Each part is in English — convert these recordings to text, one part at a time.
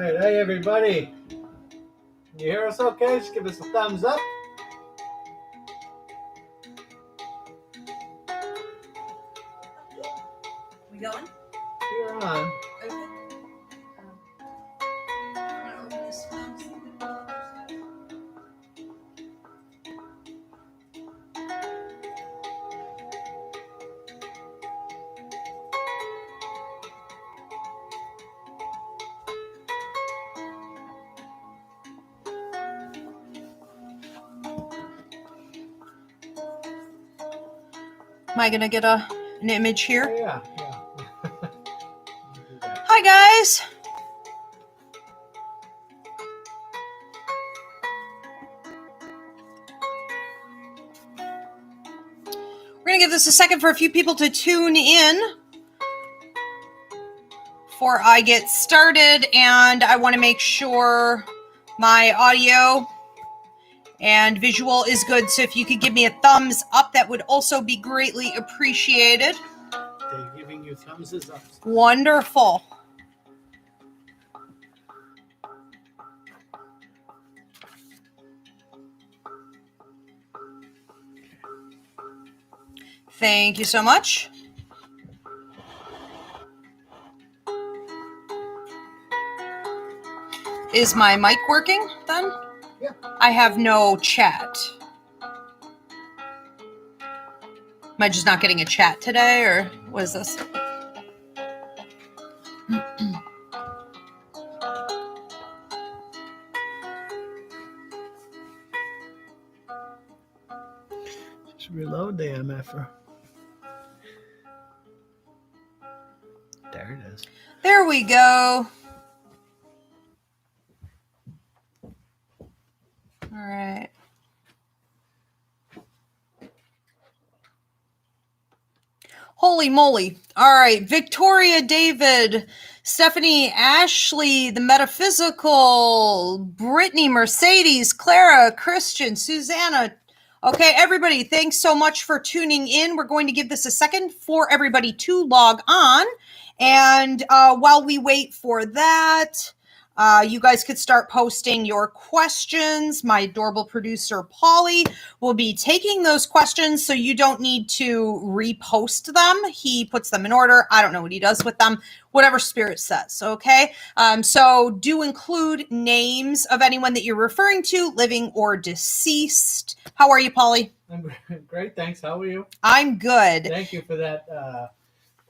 right. Hey, everybody. Can you hear us okay? Just give us a thumbs up. We going? You're on. Okay. Am I going to get an image here? Oh, yeah. Hi, guys. We're going to give this a second for a few people to tune in before I get started, and I want to make sure my audio and visual is good, so if you could give me a thumbs up, that would also be greatly appreciated. They're giving you thumbs up. Wonderful. Thank you so much. Is my mic working then? Yeah. I have no chat. Am I just not getting a chat today, or what is this? Just reload the MFR. There it is. There we go. All right. Holy moly. All right. Victoria, David, Stephanie, Ashley, the Metaphysical, Brittany, Mercedes, Clara, Christian, Susanna. Okay, everybody, thanks so much for tuning in. We're going to give this a second for everybody to log on. And while we wait for that, you guys could start posting your questions. My adorable producer, Polly, will be taking those questions, so you don't need to repost them. He puts them in order. I don't know what he does with them. Whatever Spirit says, okay? So do include names of anyone that you're referring to, living or deceased. How are you, Polly? I'm great, thanks. How are you? I'm good. Thank you for that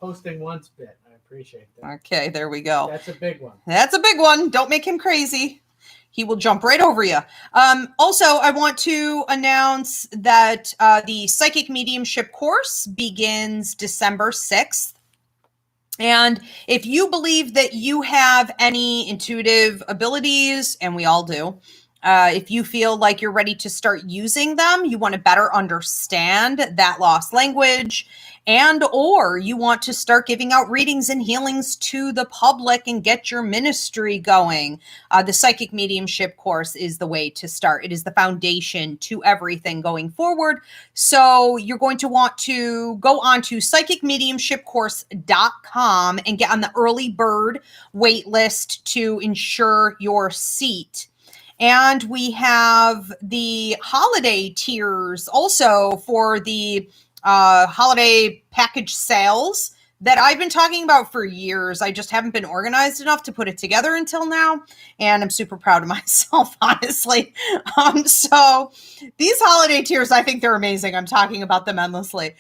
posting once bit. I appreciate that. Okay, there we go. That's a big one. That's a big one. Don't make him crazy. He will jump right over you. Also, I want to announce that the Psychic Mediumship course begins December 6th. And if you believe that you have any intuitive abilities, and we all do, if you feel like you're ready to start using them, you want to better understand that lost language, and or you want to start giving out readings and healings to the public and get your ministry going, the Psychic Mediumship course is the way to start. It is the foundation to everything going forward. So you're going to want to go on to psychicmediumshipcourse.com and get on the early bird wait list to ensure your seat. And we have the holiday tiers also for the holiday package sales that I've been talking about for years. I just haven't been organized enough to put it together until now. And I'm super proud of myself, honestly. So these holiday tiers, I think they're amazing. I'm talking about them endlessly.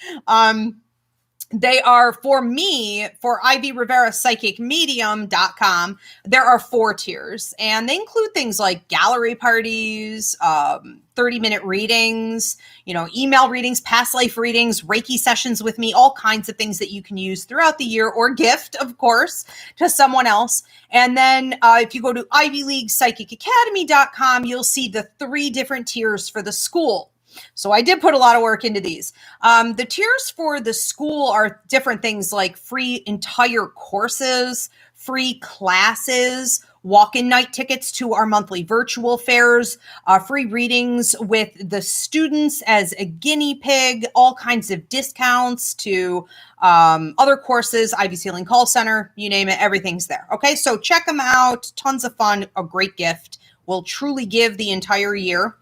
They are, for me, for Ivy Rivera PsychicMedium.com, there are 4 tiers, and they include things like gallery parties, 30-minute readings, email readings, past life readings, Reiki sessions with me, all kinds of things that you can use throughout the year, or gift, of course, to someone else. And then if you go to IvyLeaguePsychicAcademy.com, you'll see the 3 different tiers for the school. So I did put a lot of work into these. The tiers for the school are different things like free entire courses, free classes, walk-in night tickets to our monthly virtual fairs, free readings with the students as a guinea pig, all kinds of discounts to other courses, Ivy Ceiling Call Center, you name it, everything's there. Okay, so check them out. Tons of fun, a great gift. Will truly give the entire year.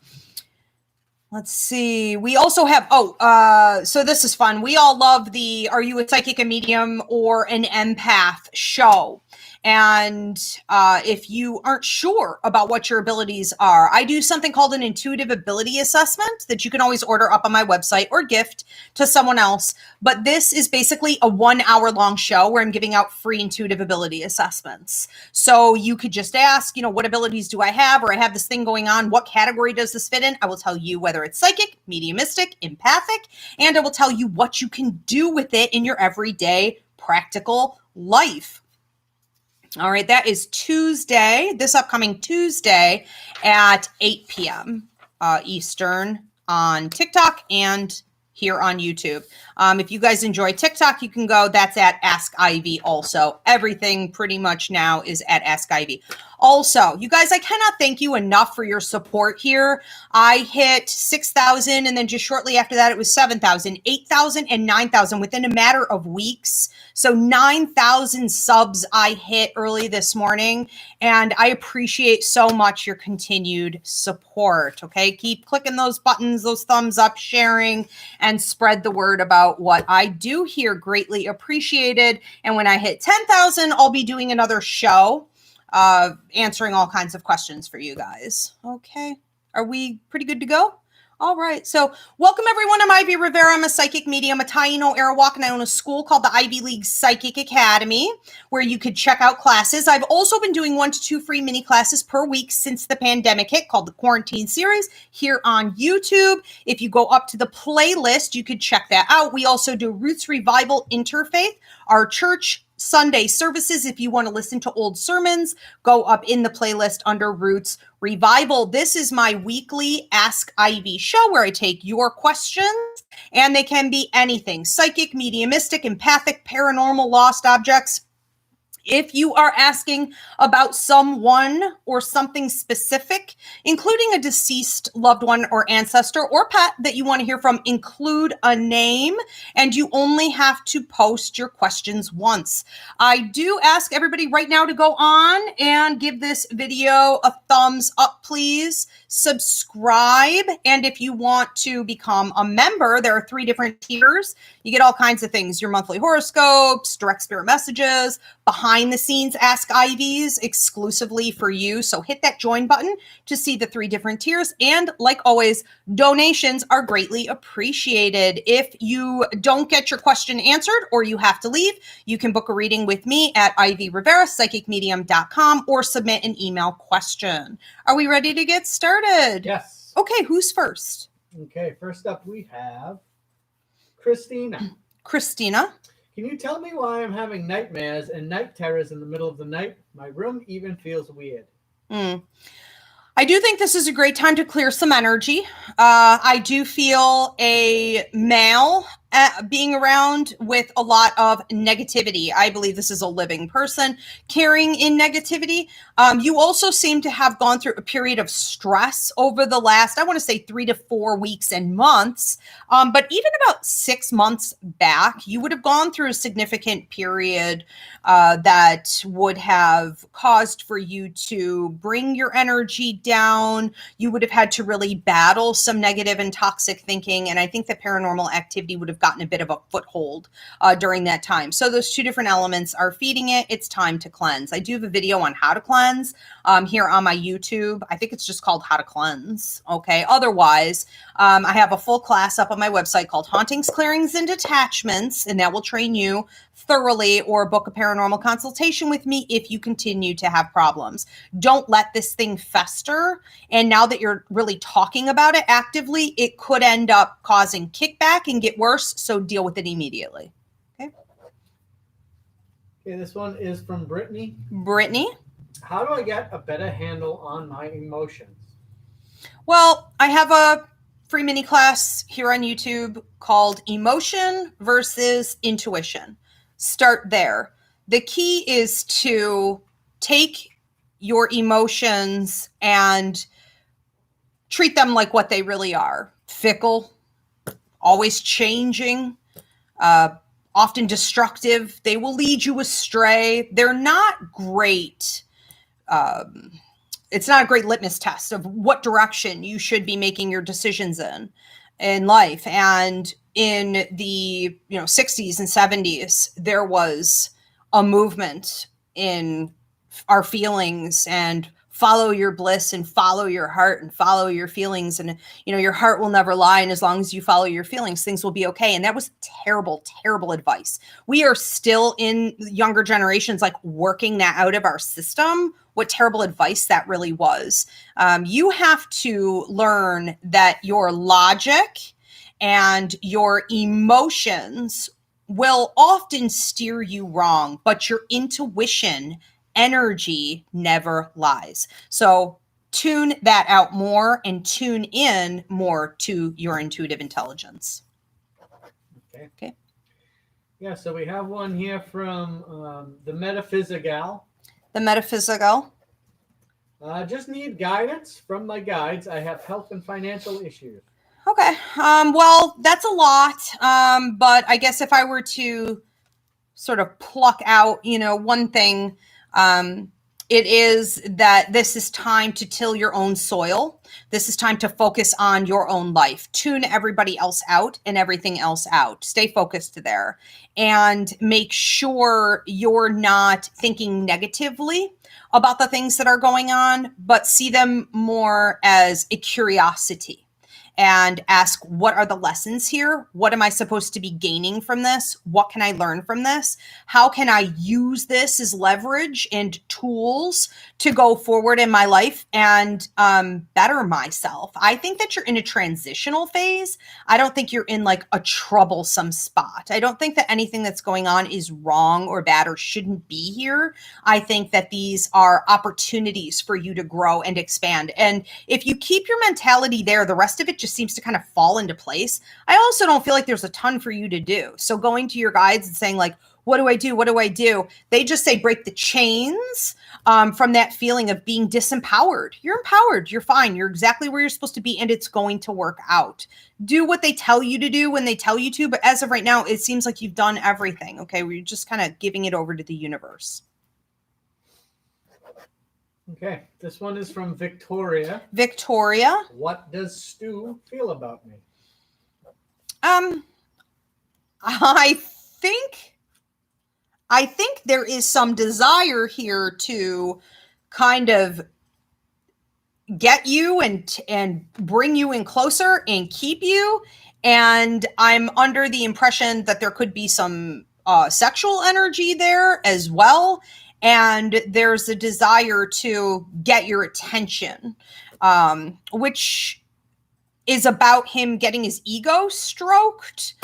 Let's see. We also have, so this is fun. We all love the Are You a Psychic, a Medium, or an Empath show. And if you aren't sure about what your abilities are, I do something called an intuitive ability assessment that you can always order up on my website or gift to someone else. But this is basically a 1 hour long show where I'm giving out free intuitive ability assessments. So you could just ask, what abilities do I have? Or I have this thing going on. What category does this fit in? I will tell you whether it's psychic, mediumistic, empathic, and I will tell you what you can do with it in your everyday practical life. All right, that is Tuesday, this upcoming Tuesday at 8 p.m. Eastern on TikTok and here on YouTube. If you guys enjoy TikTok, you can go, that's at Ask Ivy also. Everything pretty much now is at Ask Ivy. Also, you guys, I cannot thank you enough for your support here. I hit 6,000 and then just shortly after that, it was 7,000, 8,000 and 9,000 within a matter of weeks. So 9,000 subs I hit early this morning, and I appreciate so much your continued support. Okay, keep clicking those buttons, those thumbs up, sharing, and spread the word about what I do here. Greatly appreciated. And when I hit 10,000, I'll be doing another show answering all kinds of questions for you guys. Okay. Are we pretty good to go? All right. So welcome everyone. I'm Ivy Rivera. I'm a psychic medium, a Taino Arawak, and I own a school called the Ivy League Psychic Academy, where you could check out classes. I've also been doing 1 to 2 free mini classes per week since the pandemic hit, called the Quarantine Series, here on YouTube. If you go up to the playlist, you could check that out. We also do Roots Revival Interfaith, our church Sunday services. If you want to listen to old sermons, go up in the playlist under Roots Revival. This is my weekly Ask Ivy show where I take your questions, and they can be anything: psychic, mediumistic, empathic, paranormal, lost objects. If you are asking about someone or something specific, including a deceased loved one or ancestor or pet that you want to hear from, include a name, and you only have to post your questions once. I do ask everybody right now to go on and give this video a thumbs up, please. Subscribe, and if you want to become a member, there are 3 different tiers. You get all kinds of things: your monthly horoscopes, direct spirit messages, behind the scenes Ask Ivies exclusively for you. So hit that join button to see the 3 different tiers. And like always, donations are greatly appreciated. If you don't get your question answered or you have to leave, you can book a reading with me at ivyrivera.psychicmedium.com or submit an email question. Are we ready to get started? Yes. Okay, who's first? Okay, first up we have Christina. Christina. Can you tell me why I'm having nightmares and night terrors in the middle of the night? My room even feels weird. I do think this is a great time to clear some energy. I do feel a male being around with a lot of negativity. I believe this is a living person carrying in negativity. You also seem to have gone through a period of stress over the last, I want to say 3 to 4 weeks and months. But even about 6 months back, you would have gone through a significant period that would have caused for you to bring your energy down. You would have had to really battle some negative and toxic thinking. And I think that paranormal activity would have gotten a bit of a foothold during that time. So those 2 different elements are feeding it. It's time to cleanse. I do have a video on how to cleanse here on my YouTube. I think it's just called How to Cleanse. Okay. Otherwise, I have a full class up on my website called Hauntings, Clearings, and Detachments, and that will train you thoroughly, or book a paranormal consultation with me if you continue to have problems. Don't let this thing fester. And now that you're really talking about it actively, it could end up causing kickback and get worse. So deal with it immediately. Okay. Okay, this one is from Brittany. Brittany. How do I get a better handle on my emotions? Well, I have a free mini class here on YouTube called Emotion versus Intuition. Start there. The key is to take your emotions and treat them like what they really are: fickle, always changing, often destructive. They will lead you astray. They're not great. It's not a great litmus test of what direction you should be making your decisions in life. And in the 60s and 70s, there was a movement in our feelings and follow your bliss and follow your heart and follow your feelings. And, your heart will never lie. And as long as you follow your feelings, things will be okay. And that was terrible, terrible advice. We are still in younger generations, like working that out of our system. What terrible advice that really was. You have to learn that your logic and your emotions will often steer you wrong, but your intuition, energy never lies. So tune that out more and tune in more to your intuitive intelligence. Okay. Yeah, so we have one here from the Metaphysical. The Metaphysical. Just need guidance from my guides. I have health and financial issues. Okay. Well, that's a lot. But I guess if I were to sort of pluck out, one thing, it is that this is time to till your own soil. This is time to focus on your own life. Tune everybody else out and everything else out. Stay focused there and make sure you're not thinking negatively about the things that are going on, but see them more as a curiosity. And ask, what are the lessons here? What am I supposed to be gaining from this? What can I learn from this? How can I use this as leverage and tools to go forward in my life and better myself? I think that you're in a transitional phase. I don't think you're in like a troublesome spot. I don't think that anything that's going on is wrong or bad or shouldn't be here. I think that these are opportunities for you to grow and expand. And if you keep your mentality there, the rest of it just seems to kind of fall into place. I also don't feel like there's a ton for you to do. So going to your guides and saying like, what do I do? What do I do? They just say, break the chains from that feeling of being disempowered. You're empowered. You're fine. You're exactly where you're supposed to be. And it's going to work out. Do what they tell you to do when they tell you to. But as of right now, it seems like you've done everything. Okay. We're just kind of giving it over to the universe. Okay, this one is from Victoria. Victoria. What does Stu feel about me? I think there is some desire here to kind of get you and bring you in closer and keep you. And I'm under the impression that there could be some sexual energy there as well. And there's a desire to get your attention, which is about him getting his ego stroked.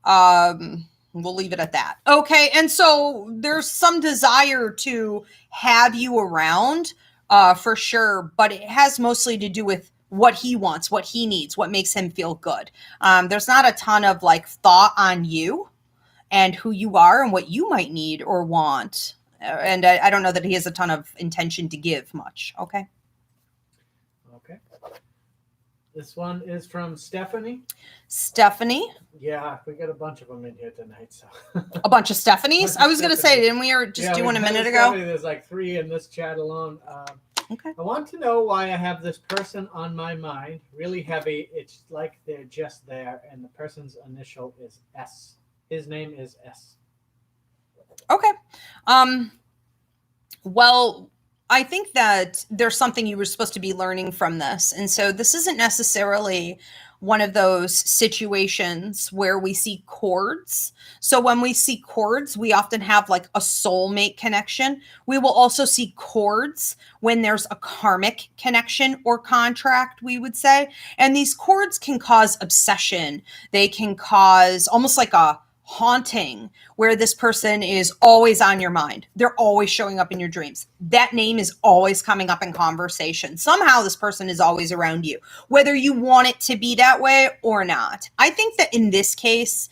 We'll leave it at that. Okay. And so there's some desire to have you around, for sure, but it has mostly to do with what he wants, what he needs, what makes him feel good. There's not a ton of like thought on you and who you are and what you might need or want. And I don't know that he has a ton of intention to give much. Okay. Okay. This one is from Stephanie. Stephanie. Yeah, we got a bunch of them in here tonight. So a bunch of Stephanies? I was going to say, didn't we just do one a minute ago? There's like 3 in this chat alone. Okay. I want to know why I have this person on my mind, really heavy. It's like they're just there, and the person's initial is S. His name is S. Okay. Well, I think that there's something you were supposed to be learning from this. And so this isn't necessarily one of those situations where we see chords. So when we see chords, we often have like a soulmate connection. We will also see chords when there's a karmic connection or contract, we would say. And these chords can cause obsession. They can cause almost like a haunting where this person is always on your mind. They're always showing up in your dreams. that name is always coming up in conversation. Somehow this person is always around you, whether you want it to be that way or not. I think that in this case,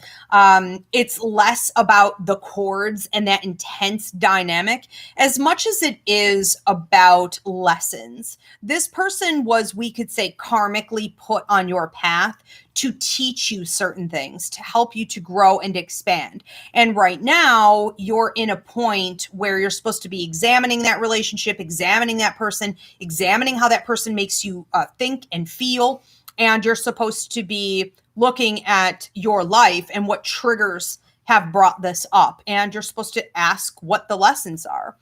it's less about the chords and that intense dynamic as much as it is about lessons. This person was, we could say, karmically put on your path to teach you certain things, to help you to grow and expand. And right now, you're in a point where you're supposed to be examining that relationship, examining that person, examining how that person makes you think and feel. And you're supposed to be looking at your life and what triggers have brought this up. And you're supposed to ask what the lessons are.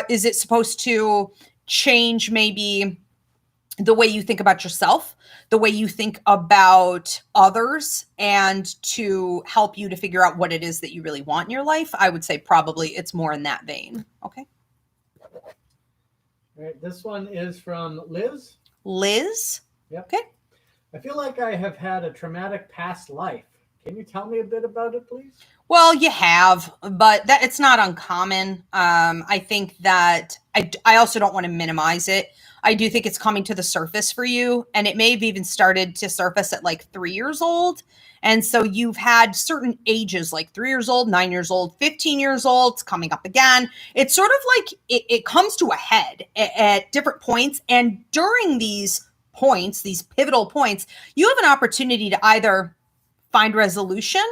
Is it supposed to change maybe the way you think about yourself, the way you think about others, and to help you to figure out what it is that you really want in your life? I would say probably it's more in that vein. Okay. All right. This one is from Liz. Liz? Yep. Okay. I feel like I have had a traumatic past life. Can you tell me a bit about it, please? Well, you have, but that it's not uncommon. I think that I also don't want to minimize it. I do think it's coming to the surface for you, and it may have even started to surface at like 3 years old. And so you've had certain ages, like 3 years old, 9 years old, 15 years old, it's coming up again. It's sort of like it comes to a head at different points. And during these points, these pivotal points, you have an opportunity to either find resolution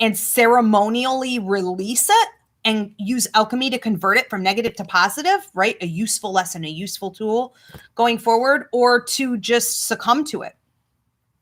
and ceremonially release it and use alchemy to convert it from negative to positive, right? A useful lesson, a useful tool going forward, or to just succumb to it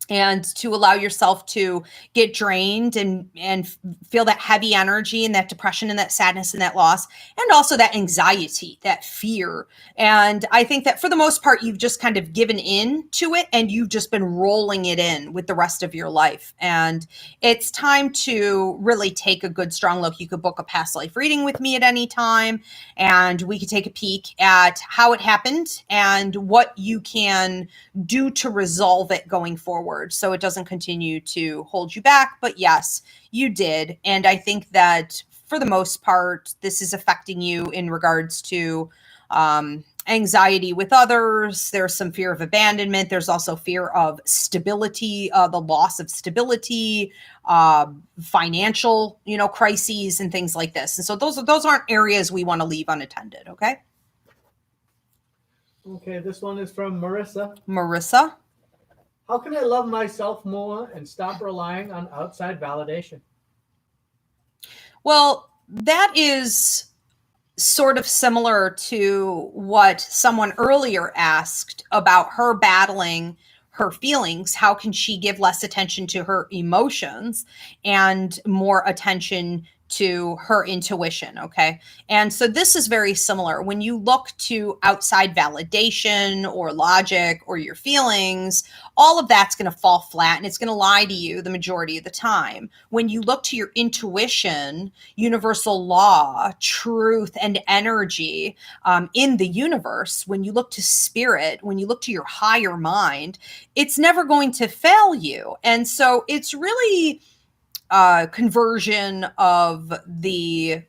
and to allow yourself to get drained and feel that heavy energy and that depression and that sadness and that loss, and also that anxiety, that fear. And I think that for the most part, you've just kind of given in to it and you've just been rolling it in with the rest of your life. And it's time to really take a good, strong look. You could book a past life reading with me at any time, and we could take a peek at how it happened and what you can do to resolve it going forward, so it doesn't continue to hold you back. But yes, you did. And I think that for the most part, this is affecting you in regards to anxiety with others. There's some fear of abandonment. There's also fear of stability, the loss of stability, financial, crises and things like this. And so those aren't areas we want to leave unattended. Okay. Okay, this one is from Marissa. Marissa. How can I love myself more and stop relying on outside validation? Well, that is sort of similar to what someone earlier asked about her battling her feelings. How can she give less attention to her emotions and more attention to her intuition? Okay. And so this is very similar. When you look to outside validation or logic or your feelings, all of that's going to fall flat and it's going to lie to you the majority of the time. When you look to your intuition, universal law, truth, and energy in the universe, when you look to spirit, when you look to your higher mind, it's never going to fail you. And so it's really conversion of the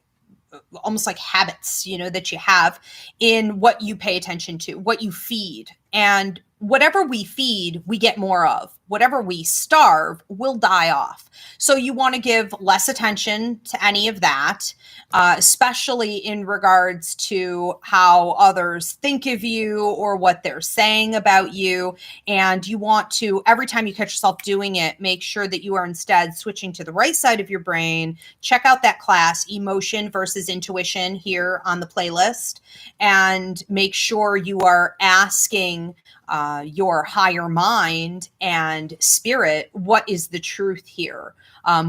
almost like habits, that you have in what you pay attention to, what you feed. And whatever we feed, we get more of. Whatever we starve will die off. So you want to give less attention to any of that, especially in regards to how others think of you or what they're saying about you. And you want to, every time you catch yourself doing it, make sure that you are instead switching to the right side of your brain. Check out that class, Emotion versus Intuition, here on the playlist, and make sure you are asking your higher mind and spirit, what is the truth here?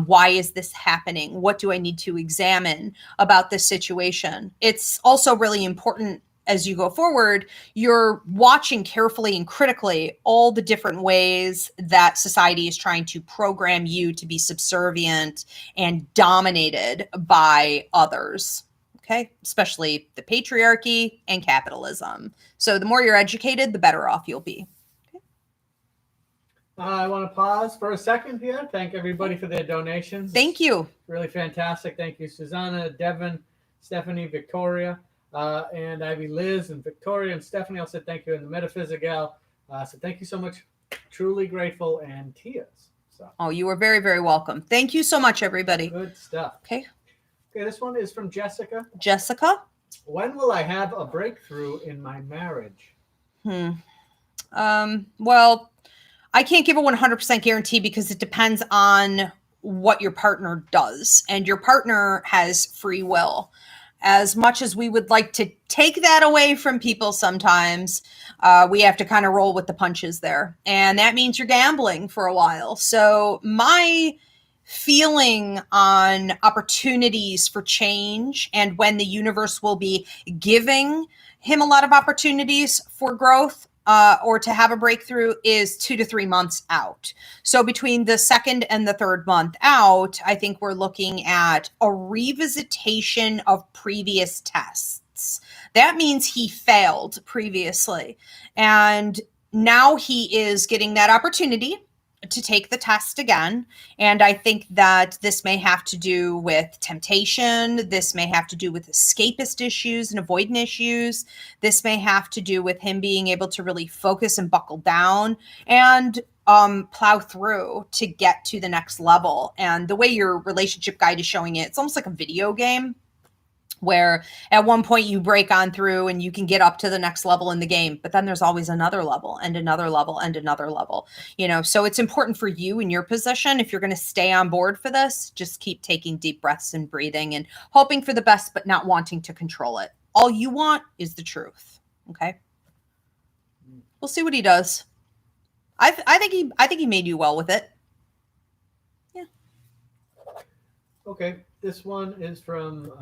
Why is this happening? What do I need to examine about this situation? It's also really important as you go forward, you're watching carefully and critically all the different ways that society is trying to program you to be subservient and dominated by others. Okay, especially the patriarchy and capitalism. So the more you're educated, the better off you'll be. Okay. I want to pause for a second here. Thank everybody for their donations. Thank you. Really fantastic. Thank you, Susanna, Devin, Stephanie, Victoria. And Ivy, Liz, and Victoria, and Stephanie all said thank you. And the Metaphysical said thank you so much. Truly grateful, and tears. So Oh, you are very, very welcome. Thank you so much, everybody. good stuff. Okay. Okay, this one is from Jessica. Jessica? When will I have a breakthrough in my marriage? Well, I can't give a 100% guarantee because it depends on what your partner does, and your partner has free will. As much as we would like to take that away from people sometimes, we have to kind of roll with the punches there. And that means you're gambling for a while. So my feeling on opportunities for change and when the universe will be giving him a lot of opportunities for growth or to have a breakthrough is 2 to 3 months out. So between the second and the third month out, I think we're looking at a revisitation of previous tests. That means he failed previously. And now he is getting that opportunity to take the test again. And I think that this may have to do with temptation. This may have to do with escapist issues and avoidant issues. This may have to do with him being able to really focus and buckle down and plow through to get to the next level. And the way your relationship guide is showing it, it's almost like a video game, where at one point you break on through and you can get up to the next level in the game, but then there's always another level and another level and another level, so it's important for you in your position. If you're going to stay on board for this, just keep taking deep breaths and breathing and hoping for the best, but not wanting to control it. All you want is the truth. Okay. We'll see what he does. I think he made you well with it. Yeah. Okay, this one is from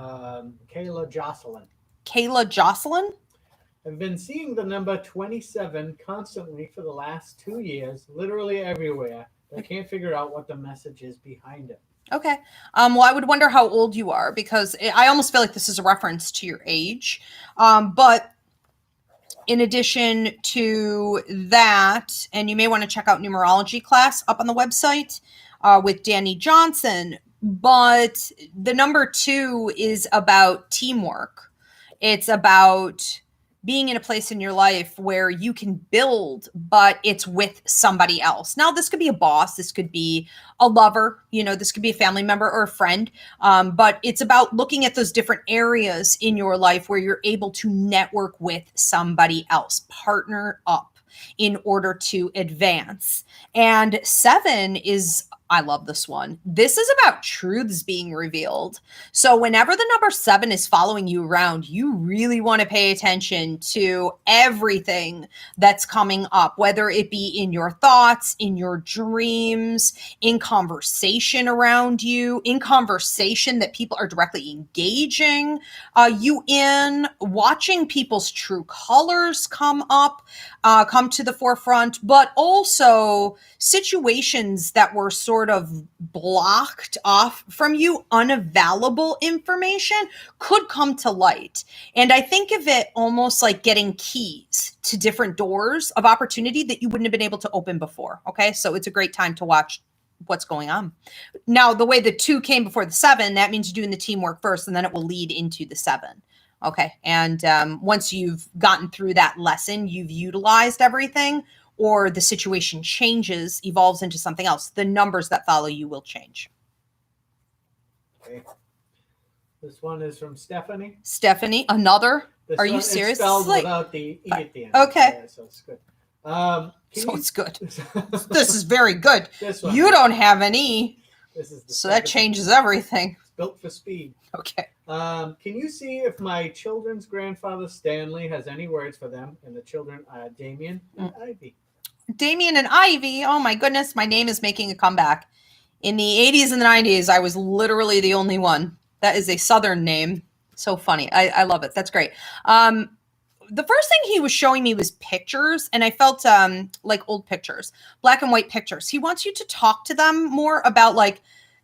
Kayla Jocelyn. Kayla Jocelyn? I've been seeing the number 27 constantly for the last 2 years, literally everywhere. I can't figure out what the message is behind it. Okay. Well, I would wonder how old you are, because I almost feel like this is a reference to your age. But in addition to that, and you may want to check out numerology class up on the website with Danny Johnson. But the number 2 is about teamwork. It's about being in a place in your life where you can build, but it's with somebody else. Now, this could be a boss. This could be a lover. This could be a family member or a friend. But it's about looking at those different areas in your life where you're able to network with somebody else, partner up in order to advance. And 7 is, I love this one. This is about truths being revealed. So whenever the number 7 is following you around, you really want to pay attention to everything that's coming up, whether it be in your thoughts, in your dreams, in conversation around you, in conversation that people are directly engaging you in, watching people's true colors come to the forefront, but also situations that were sort of blocked off from you, unavailable information could come to light. And I think of it almost like getting keys to different doors of opportunity that you wouldn't have been able to open before. Okay. So it's a great time to watch what's going on. Now, the way the 2 came before the 7, that means you're doing the teamwork first, and then it will lead into the 7. Okay. And once you've gotten through that lesson, you've utilized everything, or the situation changes, evolves into something else, the numbers that follow you will change. Okay. This one is from Stephanie. Stephanie, another? Are you serious? It's spelled without the E at the end. Okay. Yeah, so it's good. It's good. This is very good. This one. You don't have an E. This is so that changes everything. It's built for speed. Okay. Can you see if my children's grandfather Stanley has any words for them? And the children are Damien and Ivy. Damien and Ivy. Oh my goodness, my name is making a comeback. In the 80s and the 90s, I was literally the only one. That is a Southern name. So funny. I love it. That's great. The first thing he was showing me was pictures, and I felt like old pictures, black and white pictures. He wants you to talk to them more about like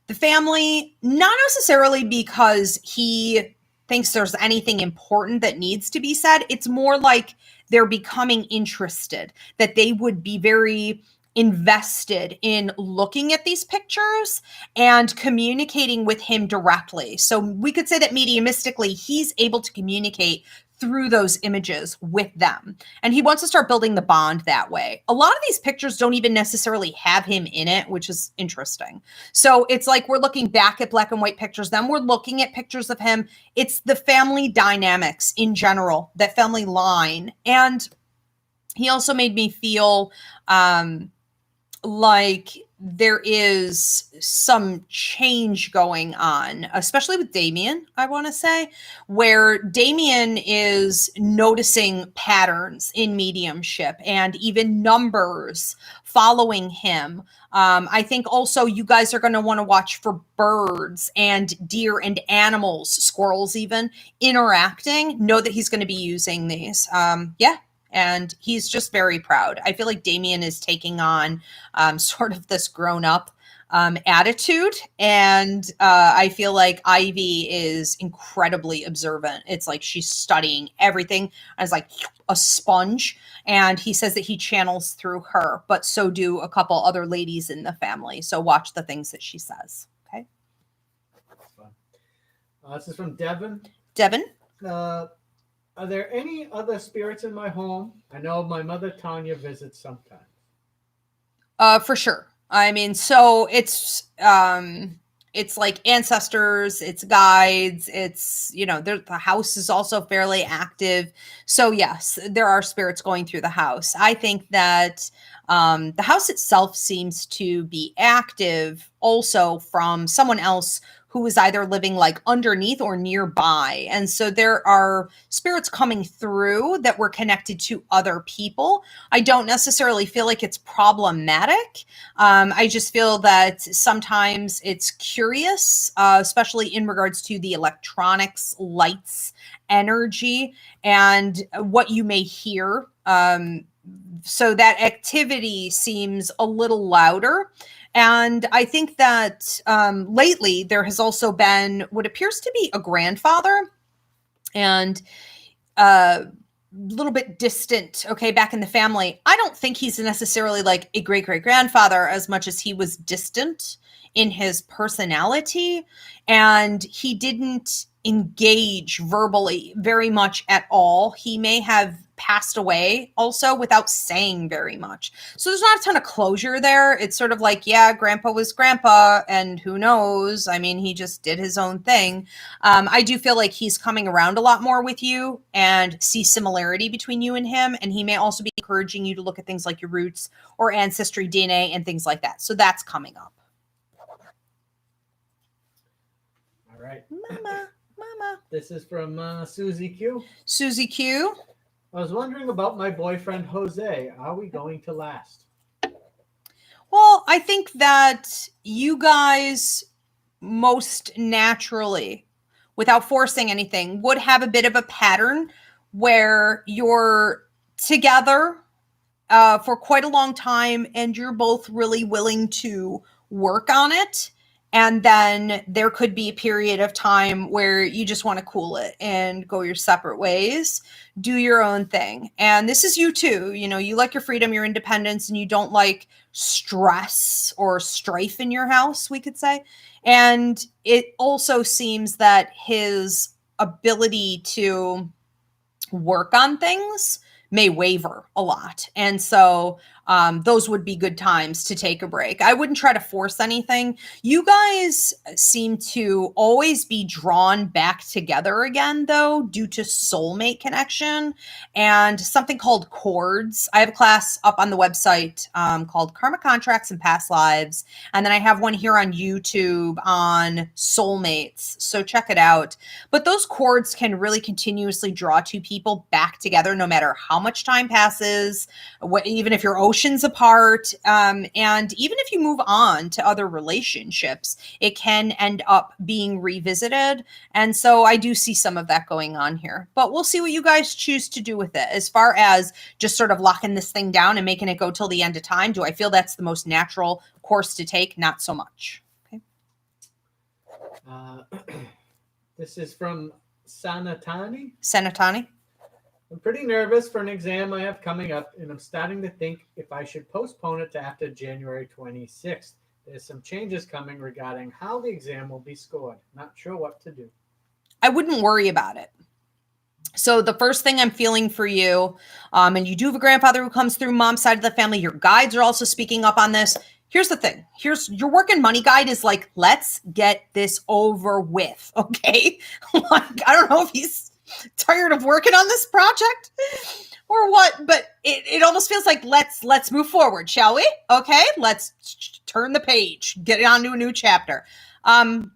the family, not necessarily because he thinks there's anything important that needs to be said. It's more like they're becoming interested, that they would be very invested in looking at these pictures and communicating with him directly. So we could say that mediumistically, he's able to communicate through those images with them. And he wants to start building the bond that way. A lot of these pictures don't even necessarily have him in it, which is interesting. So it's like we're looking back at black and white pictures, then we're looking at pictures of him. It's the family dynamics in general, that family line. And he also made me feel like there is some change going on, especially with Damien, I want to say, where Damien is noticing patterns in mediumship and even numbers following him. I think also you guys are going to want to watch for birds and deer and animals, squirrels even, interacting. Know that he's going to be using these. And he's just very proud. I feel like Damien is taking on sort of this grown-up attitude. And I feel like Ivy is incredibly observant. It's like she's studying everything as like a sponge. And he says that he channels through her, but so do a couple other ladies in the family. So watch the things that she says. Okay. That's fun. This is from Devin. Devin? Are there any other spirits in my home? I know my mother Tanya visits sometimes. For sure. I mean, so it's like ancestors, it's guides, it's, the house is also fairly active. So yes, there are spirits going through the house. I think that the house itself seems to be active also from someone else who is either living like underneath or nearby. And so there are spirits coming through that were connected to other people. I don't necessarily feel like it's problematic. I just feel that sometimes it's curious, especially in regards to the electronics, lights, energy, and what you may hear. So that activity seems a little louder. And I think that lately there has also been what appears to be a grandfather and a little bit distant, back in the family. I don't think he's necessarily like a great-great-grandfather as much as he was distant in his personality. And he didn't engage verbally very much at all. He may have passed away also without saying very much. So there's not a ton of closure there. It's sort of like, yeah, grandpa was grandpa and who knows? I mean, he just did his own thing. I do feel like he's coming around a lot more with you and see similarity between you and him. And he may also be encouraging you to look at things like your roots or ancestry DNA and things like that. So that's coming up. All right. Mama. This is from Susie Q. Susie Q. I was wondering about my boyfriend, Jose. Are we going to last? Well, I think that you guys most naturally, without forcing anything, would have a bit of a pattern where you're together for quite a long time and you're both really willing to work on it. And then there could be a period of time where you just want to cool it and go your separate ways, do your own thing. And this is you too. You like your freedom, your independence, and you don't like stress or strife in your house, we could say. And it also seems that his ability to work on things may waver a lot. And so those would be good times to take a break. I wouldn't try to force anything. You guys seem to always be drawn back together again, though, due to soulmate connection and something called cords. I have a class up on the website called Karma Contracts and Past Lives. And then I have one here on YouTube on soulmates. So check it out. But those cords can really continuously draw two people back together no matter how much time passes, even if you're oceans apart. And even if you move on to other relationships, it can end up being revisited. And so I do see some of that going on here, but we'll see what you guys choose to do with it. As far as just sort of locking this thing down and making it go till the end of time, do I feel that's the most natural course to take? Not so much. Okay. This is from Sanatani. Sanatani. I'm pretty nervous for an exam I have coming up, and I'm starting to think if I should postpone it to after January 26th. There's some changes coming regarding how the exam will be scored. Not sure what to do. I wouldn't worry about it. So the first thing I'm feeling for you, and you do have a grandfather who comes through mom's side of the family. Your guides are also speaking up on this. Here's the thing. Here's your work and money guide is like, let's get this over with. Okay. Like, I don't know if he's tired of working on this project or what, but it almost feels like let's move forward, shall we? Okay. Let's turn the page, get it on to a new chapter. I'm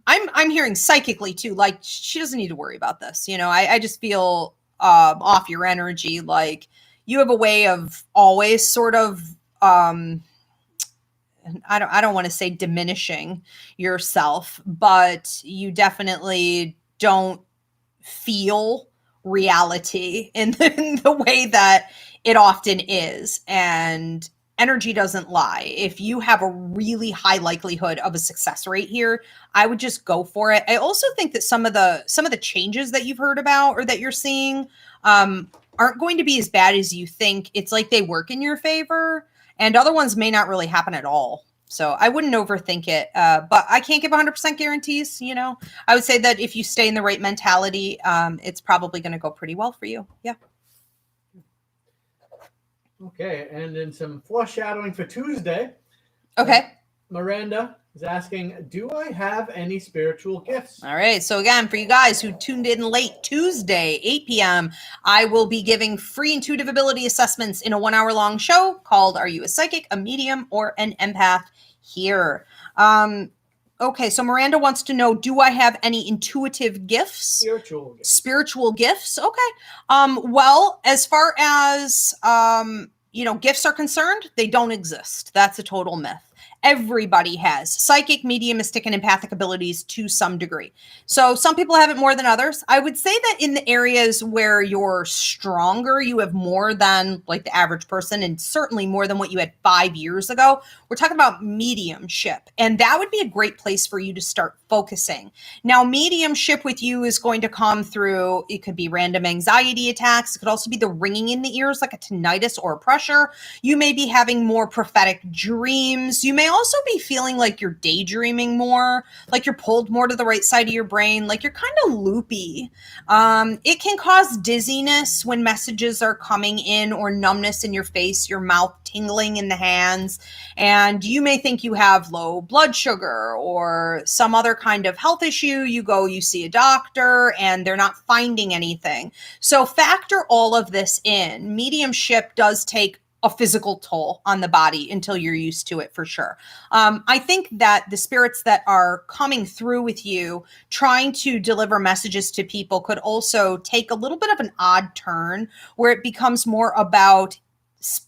hearing psychically too, like she doesn't need to worry about this. You know, I just feel off your energy. Like you have a way of always sort of I don't want to say diminishing yourself, but you definitely don't feel reality in the way that it often is. And energy doesn't lie. If you have a really high likelihood of a success rate here, I would just go for it. I also think that some of the changes that you've heard about or that you're seeing aren't going to be as bad as you think. It's like they work in your favor, and other ones may not really happen at all. So I wouldn't overthink it, but I can't give 100% guarantees. You know, I would say that if you stay in the right mentality, it's probably going to go pretty well for you. Yeah. Okay, and then some foreshadowing for Tuesday. Okay. Miranda is asking, do I have any spiritual gifts? All right. So again, for you guys who tuned in late, Tuesday, 8 p.m., I will be giving free intuitive ability assessments in a 1 hour long show called Are You a Psychic, a Medium, or an Empath here? Okay. So Miranda wants to know, do I have any intuitive gifts? Spiritual gifts. Okay. Well, as far as, gifts are concerned, they don't exist. That's a total myth. Everybody has psychic, mediumistic, and empathic abilities to some degree. So some people have it more than others. I would say that in the areas where you're stronger, you have more than like the average person, and certainly more than what you had 5 years ago. We're talking about mediumship, and that would be a great place for you to start focusing. Now, mediumship with you is going to come through, it could be random anxiety attacks. It could also be the ringing in the ears, like a tinnitus or a pressure. You may be having more prophetic dreams. You may also be feeling like you're daydreaming more, like you're pulled more to the right side of your brain, like you're kind of loopy. It can cause dizziness when messages are coming in, or numbness in your face, your mouth tingling in the hands. And you may think you have low blood sugar or some other kind of health issue. You see a doctor and they're not finding anything. So factor all of this in. Mediumship does take a physical toll on the body until you're used to it, for sure. I think that the spirits that are coming through with you, trying to deliver messages to people, could also take a little bit of an odd turn where it becomes more about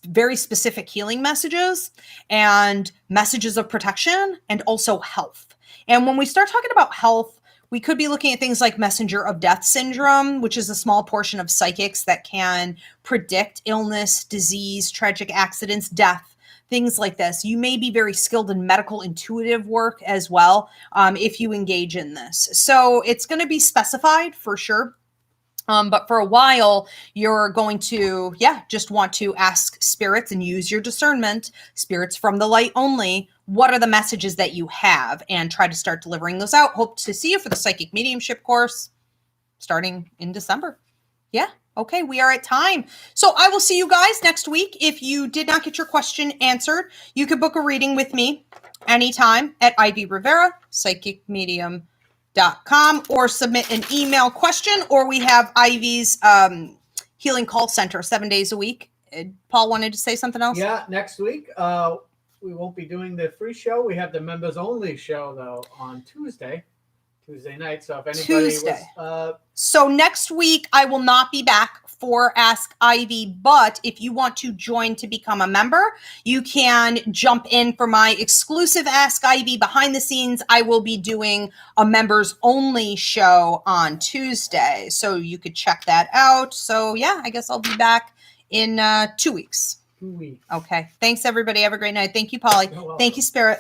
very specific healing messages and messages of protection and also health. And when we start talking about health, we could be looking at things like messenger of death syndrome, which is a small portion of psychics that can predict illness, disease, tragic accidents, death, things like this. You may be very skilled in medical intuitive work as well if you engage in this. So it's going to be specified for sure. But for a while, you're going to, just want to ask spirits and use your discernment, spirits from the light only. What are the messages that you have? And try to start delivering those out. Hope to see you for the Psychic Mediumship course starting in December. Yeah. Okay. We are at time. So I will see you guys next week. If you did not get your question answered, you could book a reading with me anytime at Ivy Rivera, Psychic Medium.com, or submit an email question, or we have Ivy's healing call center 7 days a week. Paul wanted to say something else? Yeah, next week we won't be doing the free show. We have the members only show though on Tuesday night. So if anybody So next week I will not be back for Ask Ivy, but if you want to join to become a member, you can jump in for my exclusive Ask Ivy behind the scenes. I will be doing a members only show on Tuesday, so you could check that out. So yeah, I guess I'll be back in 2 weeks. 2 weeks. Okay. Thanks everybody. Have a great night. Thank you, Polly. Thank you, Spirit.